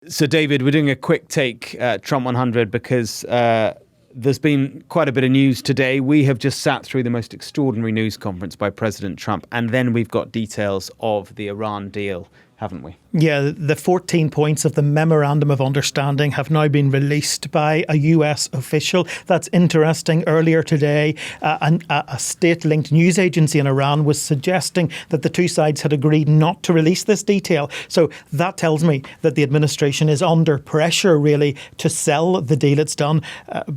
So, David, we're doing a quick take, Trump 100, because there's been quite a bit of news today. We have just sat through the most extraordinary news conference by President Trump, and then we've got details of the Iran deal, haven't we? Yeah, the 14 points of the memorandum of understanding have now been released by a US official. That's interesting. Earlier today, a state-linked news agency in Iran was suggesting that the two sides had agreed not to release this detail. So that tells me that the administration is under pressure, really, to sell the deal it's done.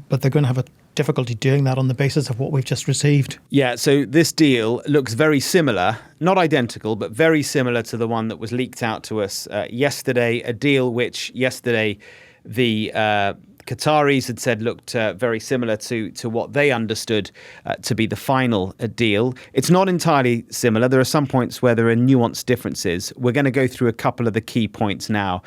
But they're going to have a difficulty doing that on the basis of what we've just received. Yeah, so this deal looks very similar, not identical, but very similar to the one that was leaked out to us yesterday, a deal which yesterday the Qataris had said looked very similar to what they understood to be the final deal. It's not entirely similar. There are some points where there are nuanced differences. We're going to go through a couple of the key points now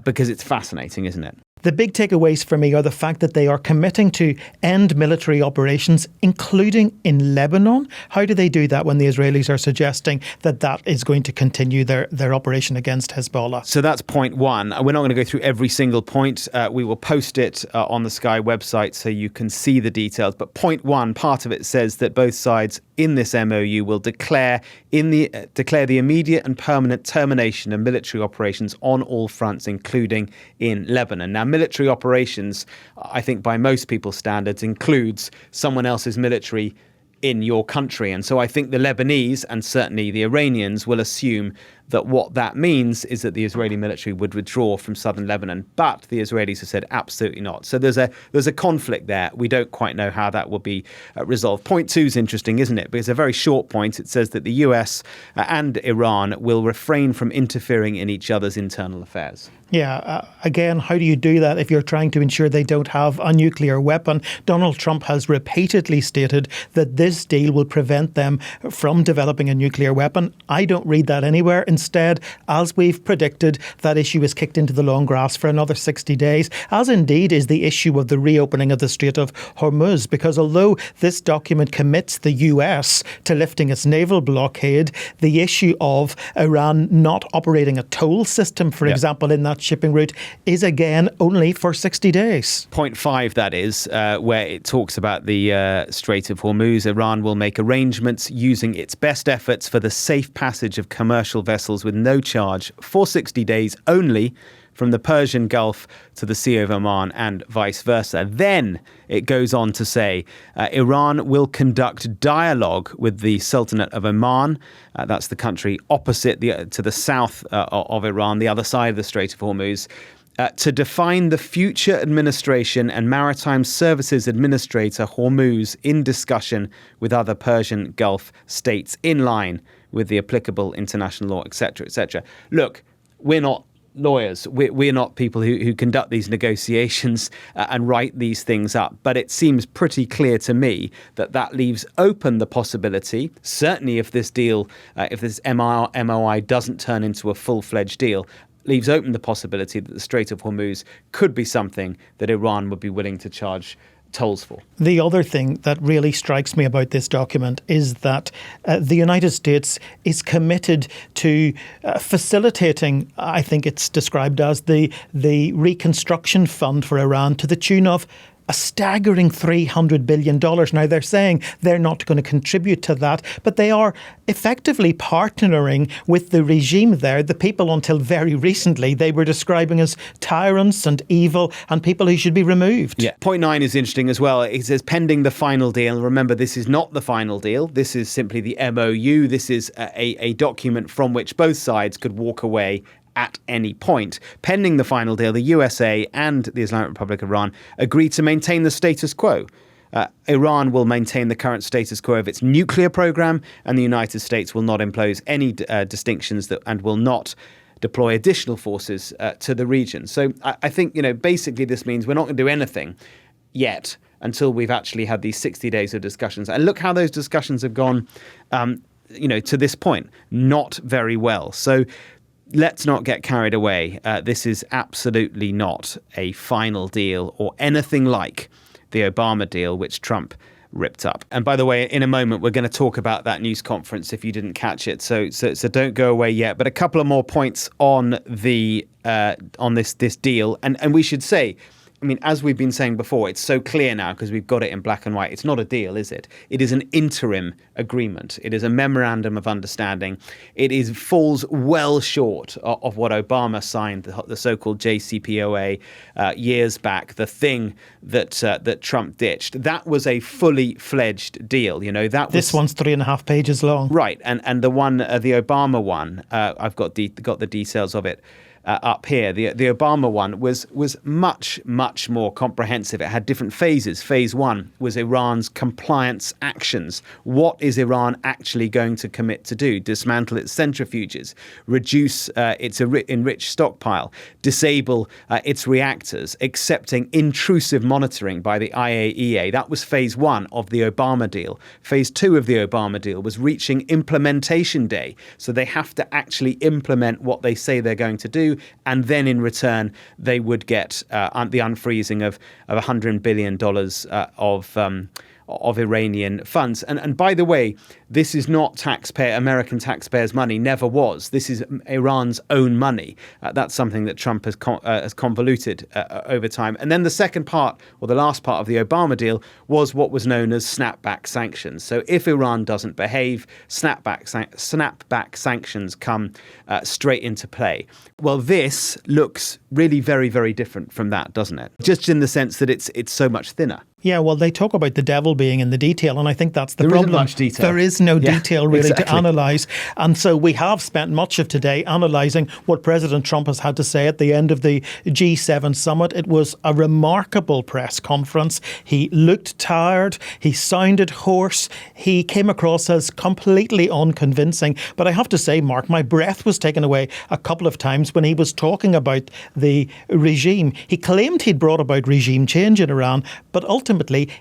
because it's fascinating, isn't it? The big takeaways for me are the fact that they are committing to end military operations, including in Lebanon. How do they do that when the Israelis are suggesting that that is going to continue their operation against Hezbollah? So that's point one. We're not going to go through every single point. We will post it on the Sky website so you can see the details. But point one, part of it says that both sides in this MOU will declare the immediate and permanent termination of military operations on all fronts, including in Lebanon. Now, military operations, I think by most people's standards, includes someone else's military in your country. And so I think the Lebanese and certainly the Iranians will assume that what that means is that the Israeli military would withdraw from southern Lebanon. But the Israelis have said absolutely not. So there's a conflict there. We don't quite know how that will be resolved. Point two is interesting, isn't it? Because a very short point. It says that the US and Iran will refrain from interfering in each other's internal affairs. Yeah, again, how do you do that if you're trying to ensure they don't have a nuclear weapon? Donald Trump has repeatedly stated that this deal will prevent them from developing a nuclear weapon. I don't read that anywhere. Instead, as we've predicted, that issue is kicked into the long grass for another 60 days, as indeed is the issue of the reopening of the Strait of Hormuz, because although this document commits the US to lifting its naval blockade, the issue of Iran not operating a toll system, for example, in that shipping route is again only for 60 days. Point five, that is, where it talks about the Strait of Hormuz. Iran will make arrangements using its best efforts for the safe passage of commercial vessels with no charge for 60 days only from the Persian Gulf to the Sea of Oman and vice versa. Then it goes on to say Iran will conduct dialogue with the Sultanate of Oman. That's the country opposite to the south of Iran, the other side of the Strait of Hormuz, to define the future administration and maritime services administrator Hormuz in discussion with other Persian Gulf states in line with the applicable international law, etc., etc. Look, we're not lawyers. We're not people who conduct these negotiations and write these things up. But it seems pretty clear to me that leaves open the possibility, certainly if this deal, if this MOI doesn't turn into a full-fledged deal, leaves open the possibility that the Strait of Hormuz could be something that Iran would be willing to charge tolls for. The other thing that really strikes me about this document is that the United States is committed to facilitating, I think it's described as the reconstruction fund for Iran to the tune of a staggering $300 billion. Now, they're saying they're not going to contribute to that, but they are effectively partnering with the regime there, the people until very recently they were describing as tyrants and evil and people who should be removed. Yeah. Point 9 is interesting as well. It says pending the final deal. Remember, this is not the final deal. This is simply the MOU. This is a document from which both sides could walk away at any point. Pending the final deal, the USA and the Islamic Republic of Iran agreed to maintain the status quo. Iran will maintain the current status quo of its nuclear program, and the United States will not impose any distinctions and will not deploy additional forces to the region. So I think, basically this means we're not going to do anything yet until we've actually had these 60 days of discussions. And look how those discussions have gone, to this point. Not very well. So let's not get carried away. This is absolutely not a final deal or anything like the Obama deal, which Trump ripped up. And by the way, in a moment, we're going to talk about that news conference if you didn't catch it. So don't go away yet. But a couple of more points on this deal. And we should say, I mean, as we've been saying before, it's so clear now because we've got it in black and white. It's not a deal, is it? It is an interim agreement. It is a memorandum of understanding. It falls well short of what Obama signed, the so-called JCPOA, years back, the thing that Trump ditched. That was a fully fledged deal. This one's 3.5 pages long. Right, and the one, the Obama one, I've got the details of it. Up here, the Obama one was much, much more comprehensive. It had different phases. Phase 1 was Iran's compliance actions. What is Iran actually going to commit to do? Dismantle its centrifuges, reduce its enriched stockpile, disable its reactors, accepting intrusive monitoring by the IAEA. That was phase 1 of the Obama deal. Phase 2 of the Obama deal was reaching implementation day. So they have to actually implement what they say they're going to do. And then in return, they would get the unfreezing of $100 billion of Iranian funds. And by the way, this is not American taxpayers' money, never was. This is Iran's own money. That's something that Trump has convoluted over time. And then the second part, or the last part of the Obama deal, was what was known as snapback sanctions. So if Iran doesn't behave, snapback sanctions come straight into play. Well, this looks really very, very different from that, doesn't it? Just in the sense that it's so much thinner. Yeah, well, they talk about the devil being in the detail, and I think that's the problem. There isn't much detail. There is no detail really to analyse. And so we have spent much of today analysing what President Trump has had to say at the end of the G7 summit. It was a remarkable press conference. He looked tired. He sounded hoarse. He came across as completely unconvincing. But I have to say, Mark, my breath was taken away a couple of times when he was talking about the regime. He claimed he'd brought about regime change in Iran, but ultimately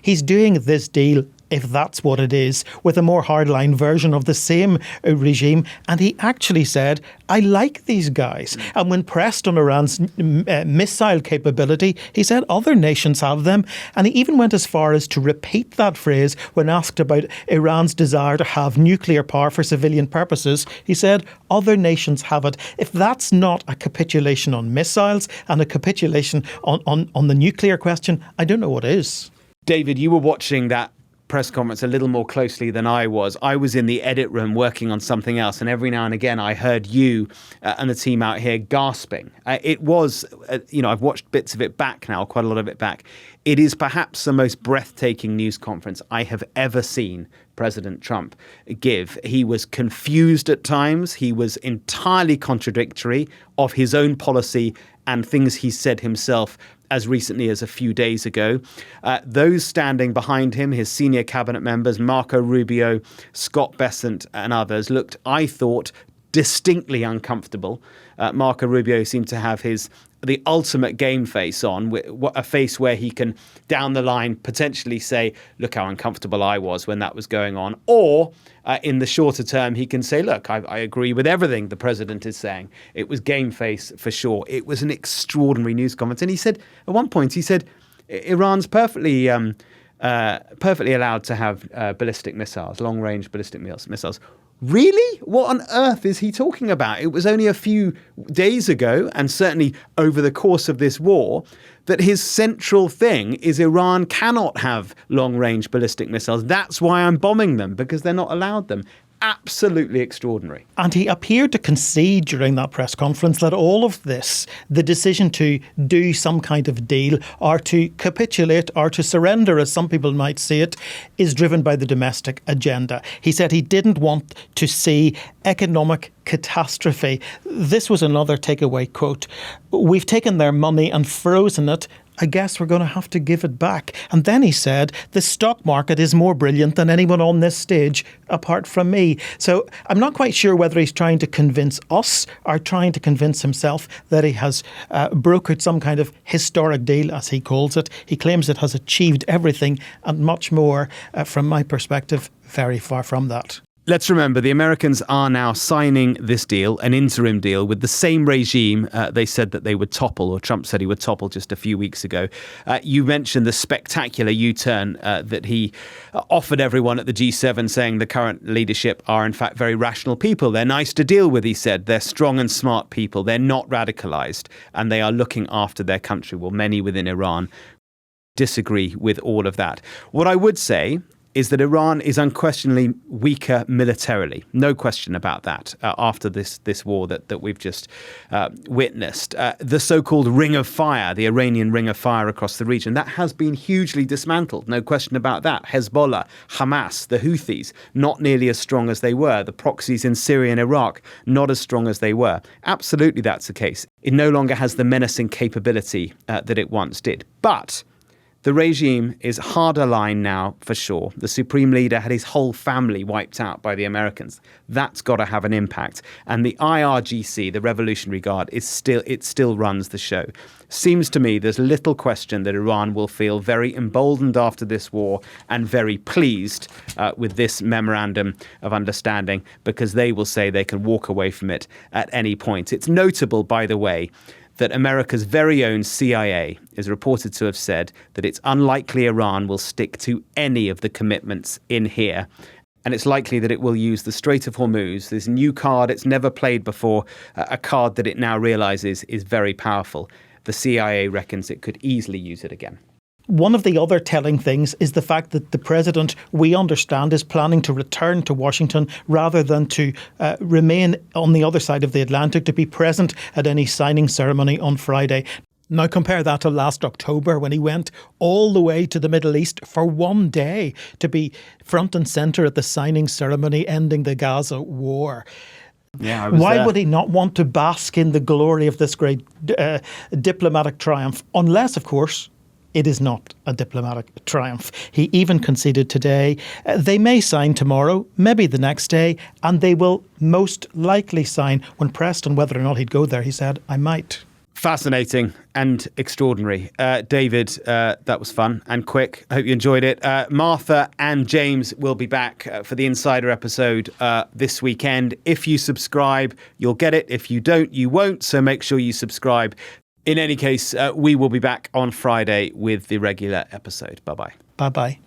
he's doing this deal, if that's what it is, with a more hardline version of the same regime. And he actually said, I like these guys. And when pressed on Iran's missile capability, he said other nations have them. And he even went as far as to repeat that phrase when asked about Iran's desire to have nuclear power for civilian purposes. He said, other nations have it. If that's not a capitulation on missiles and a capitulation on the nuclear question, I don't know what is. David, you were watching that press conference a little more closely than I was. I was in the edit room working on something else, and every now and again I heard you and the team out here gasping. It was, I've watched bits of it back now, quite a lot of it back. It is perhaps the most breathtaking news conference I have ever seen President Trump give. He was confused at times. He was entirely contradictory of his own policy and things he said himself as recently as a few days ago. Those standing behind him, his senior cabinet members, Marco Rubio, Scott Bessent and others, looked, I thought, distinctly uncomfortable. Marco Rubio seemed to have the ultimate game face on, a face where he can, down the line, potentially say, look how uncomfortable I was when that was going on. Or in the shorter term, he can say, look, I agree with everything the president is saying. It was game face for sure. It was an extraordinary news conference. And he said, at one point, Iran's perfectly allowed to have ballistic missiles, long-range ballistic missiles. Really? What on earth is he talking about? It was only a few days ago, and certainly over the course of this war, that his central thing is Iran cannot have long-range ballistic missiles. That's why I'm bombing them, because they're not allowed them. Absolutely extraordinary. And he appeared to concede during that press conference that all of this, the decision to do some kind of deal or to capitulate or to surrender, as some people might see it, is driven by the domestic agenda. He said he didn't want to see economic catastrophe. This was another takeaway quote. We've taken their money and frozen it. I guess we're going to have to give it back. And then he said, the stock market is more brilliant than anyone on this stage apart from me. So I'm not quite sure whether he's trying to convince us or trying to convince himself that he has brokered some kind of historic deal, as he calls it. He claims it has achieved everything and much more. From my perspective, very far from that. Let's remember, the Americans are now signing this deal, an interim deal, with the same regime they said that they would topple, or Trump said he would topple just a few weeks ago. You mentioned the spectacular U-turn that he offered everyone at the G7, saying the current leadership are in fact very rational people. They're nice to deal with, he said. They're strong and smart people. They're not radicalized, and they are looking after their country. Well, many within Iran disagree with all of that. What I would say is that Iran is unquestionably weaker militarily. No question about that after this war that we've just witnessed. The so-called Ring of Fire, the Iranian Ring of Fire across the region, that has been hugely dismantled. No question about that. Hezbollah, Hamas, the Houthis, not nearly as strong as they were. The proxies in Syria and Iraq, not as strong as they were. Absolutely that's the case. It no longer has the menacing capability that it once did. But the regime is harder line now, for sure. The supreme leader had his whole family wiped out by the Americans. That's got to have an impact. And the IRGC, the Revolutionary Guard, still runs the show. Seems to me there's little question that Iran will feel very emboldened after this war and very pleased with this memorandum of understanding, because they will say they can walk away from it at any point. It's notable, by the way, that America's very own CIA is reported to have said that it's unlikely Iran will stick to any of the commitments in here. And it's likely that it will use the Strait of Hormuz, this new card it's never played before, a card that it now realizes is very powerful. The CIA reckons it could easily use it again. One of the other telling things is the fact that the president, we understand, is planning to return to Washington rather than to remain on the other side of the Atlantic, to be present at any signing ceremony on Friday. Now compare that to last October, when he went all the way to the Middle East for one day to be front and centre at the signing ceremony ending the Gaza war. Yeah, I was Why there. would he not want to bask in the glory of this great diplomatic triumph? Unless, of course, it is not a diplomatic triumph. He even conceded today they may sign tomorrow, maybe the next day, and they will most likely sign. When pressed on whether or not he'd go there, he said, I might. Fascinating and extraordinary. David, that was fun and quick. I hope you enjoyed it. Martha and James will be back for the Insider episode this weekend. If you subscribe, you'll get it. If you don't, you won't. So make sure you subscribe. In any case, we will be back on Friday with the regular episode. Bye-bye. Bye-bye.